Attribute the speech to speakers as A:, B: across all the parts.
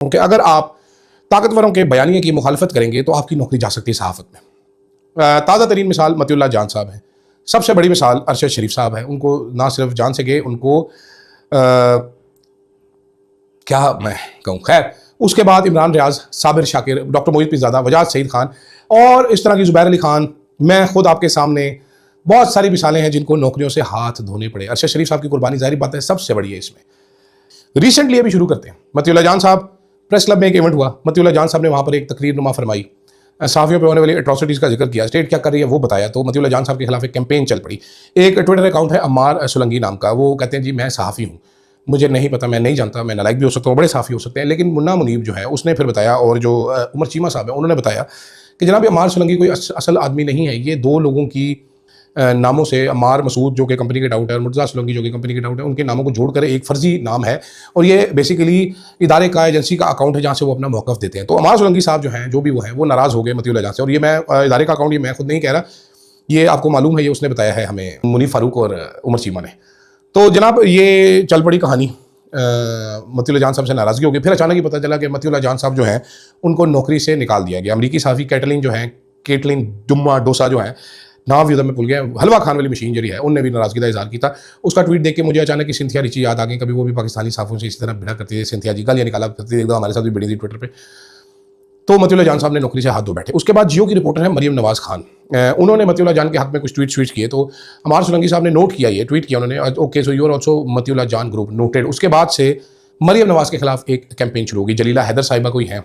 A: कि अगर आप ताकतवरों के बयानिए की मुखालफत करेंगे तो आपकी नौकरी जा सकती है सहाफ़त में। ताज़ा तरीन मिसाल मतिउल्लाह जान साहब हैं। सबसे बड़ी मिसाल अरशद शरीफ साहब हैं। उनको ना सिर्फ जान से गए, उनको क्या मैं कहूँ, खैर उसके बाद इमरान रियाज, साबिर शाकिर, डॉक्टर मोहित पिज़ादा, वजाद सईद खान और इस तरह की ज़ुबैर अली खान, मैं खुद आपके सामने बहुत सारी मिसालें हैं जिनको नौकरियों से हाथ धोने पड़े। अरशद शरीफ साहब की कुर्बानी ज़ाहिर बात है सबसे बड़ी है इसमें। रिसेंटली अभी शुरू करते हैं, मतिउल्लाह जान साहब प्रेस क्लब में एक इवेंट हुआ। मतिउल्लाह जान साहब ने वहाँ पर एक तकरीर नुमा फरमाई, साफियों पे होने वाली एट्रोसिटीज़ का जिक्र किया, स्टेट क्या कर रही है वो बताया। तो मतिउल्लाह जान साहब के खिलाफ एक कैंपेन चल पड़ी। एक ट्विटर अकाउंट है अम्मार सुलंगी नाम का, वो कहते हैं जी मैं सहाफ़ी हूँ, मुझे नहीं पता, मैं नहीं जानता, मैं नालायक भी हो सकता हूँ, बड़े साफ़ी हो सकते हैं, लेकिन मुन्ना मुनीब जो है उसने फिर बताया, और जो उमर चीमा साहब है उन्होंने बताया कि जनाब अम्मार सुलंगी कोई असल आदमी नहीं है, ये दो लोगों की नामों से, अम्मार मसूद जो कि कंपनी के डाउट है और मुर्तज़ा सुलंगी जो कि कंपनी के डाउट है, उनके नामों को जोड़कर एक फर्जी नाम है, और ये बेसिकली इदारे का, एजेंसी का अकाउंट है जहाँ से वो अपना मौक़िफ़ देते हैं। तो अम्मार सुलंगी साहब जो हैं, जो भी वो हैं, वो नाराज़ हो गए मतिउल्लाह जान से। और ये मैं इदारे का अकाउंट, ये मैं खुद नहीं कह रहा, ये आपको मालूम है, ये उसने बताया है हमें, मुनीफ फारूक और उमर चीमा ने। तो जनाब ये चल पड़ी कहानी, मतिउल्लाह जान साहब से नाराज़गी हो गई। फिर अचानक ही पता चला कि मतिउल्लाह जान साहब जो हैं उनको नौकरी से निकाल दिया गया। अमरीकी सहाफ़ी कैटलिन जो हैं, केटलिन डुम्मा डोसा जो है, नाम भी मैं भूल गया, हलवा खान वाली मशीन जरी है, उनने भी नाराज़गी का इज़हार किया था। उसका ट्वीट देख के मुझे अचानक ही सिंथिया रिची याद आ गई। कभी वो भी पाकिस्तानी साफ़ों से इसी तरह भिड़ा करती थी, सिंथिया जी गालियाँ निकाला करती थी, एकदम हमारे साथ भी भिड़ी थी ट्विटर पर। तो मतिउल्लाह जान साहब ने नौकरी से हाथ धो बैठे। उसके बाद जियो की रिपोर्टर है मरियम नवाज़ खान, उन्होंने मतिउल्लाह जान के हक़ में कुछ ट्वीट किए। तो अम्मार सुलंगी साहब ने नोट किया, ये ट्वीट किया उन्होंने, okay so you are also Matiullah Jan group noted. उसके बाद से मरियम नवाज़ के खिलाफ एक कैंपेन शुरू होगी। जलीला हैदर साहिबा कोई हैं,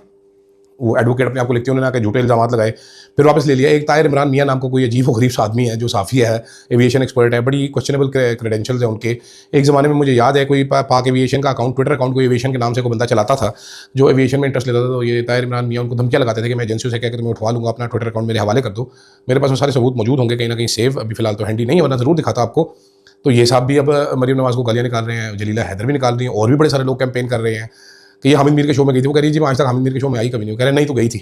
A: वो एडवोकेट अपने आप को लिखती है, उन्होंने आके झूठे इल्ज़ाम लगाए, फिर वापस ले लिया। एक ताहिर इमरान मियाँ नाम का कोई अजीब व गरीब सा आदमी है जो साफ़ी है, एविएशन एक्सपर्ट है, बड़ी क्वेश्चनेबल क्रेडेंशियल्स है उनके। एक ज़माने में मुझे याद है कोई पाक एविएशन का अकाउंट, ट्विटर अकाउंट कोई एविएशन के नाम से कोई बंदा चलाता था जो एविएशन में इंटरेस्ट लेता था। तो ये ताहिर इमरान मियाँ उनको धमकियाँ लगाते थे कि मैं एजेंसियों से कहकर तुम्हें उठवा लूँगा, अपना ट्विटर अकाउंट मेरे हवाले कर दो, मेरे पास वो सारे सबूत मौजूद होंगे कहीं ना कहीं सेव, अभी फिलहाल तो हैंडी नहीं है, वरना ज़रूर दिखाता आपको। तो ये साहब भी अब मरियम नवाज़ को गालियाँ निकाल रहे हैं, जलीला हैदर भी निकाल रही हैं, और भी बड़े सारे लोग कैंपेन कर रहे हैं कि ये हामिद मीर के शो में गई थी। वो कह रही जी मैं आज तक हामिद मीर के शो में आई कभी नहीं, कह रहे नहीं तो गई थी।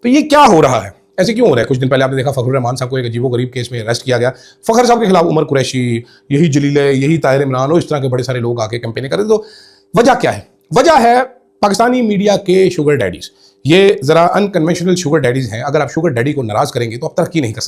A: तो ये क्या हो रहा है, ऐसे क्यों हो रहा है? कुछ दिन पहले आपने देखा फ़खरुर रहमान साहब को एक अजीबो-गरीब केस में अरेस्ट किया गया। फ़खर साहब के खिलाफ उमर कुरैशी, यही जलीले, यही ताहिर इमरान और इस तरह के बड़े सारे लोग आके कैंपेन कर रहे। तो वजह क्या है? वजह है पाकिस्तानी मीडिया के शुगर डैडीज़। ये ज़रा अनकन्वेंशनल शुगर डैडीज़ हैं। अगर आप शुगर डैडी को नाराज़ करेंगे तो आप तरक्की नहीं कर सकते।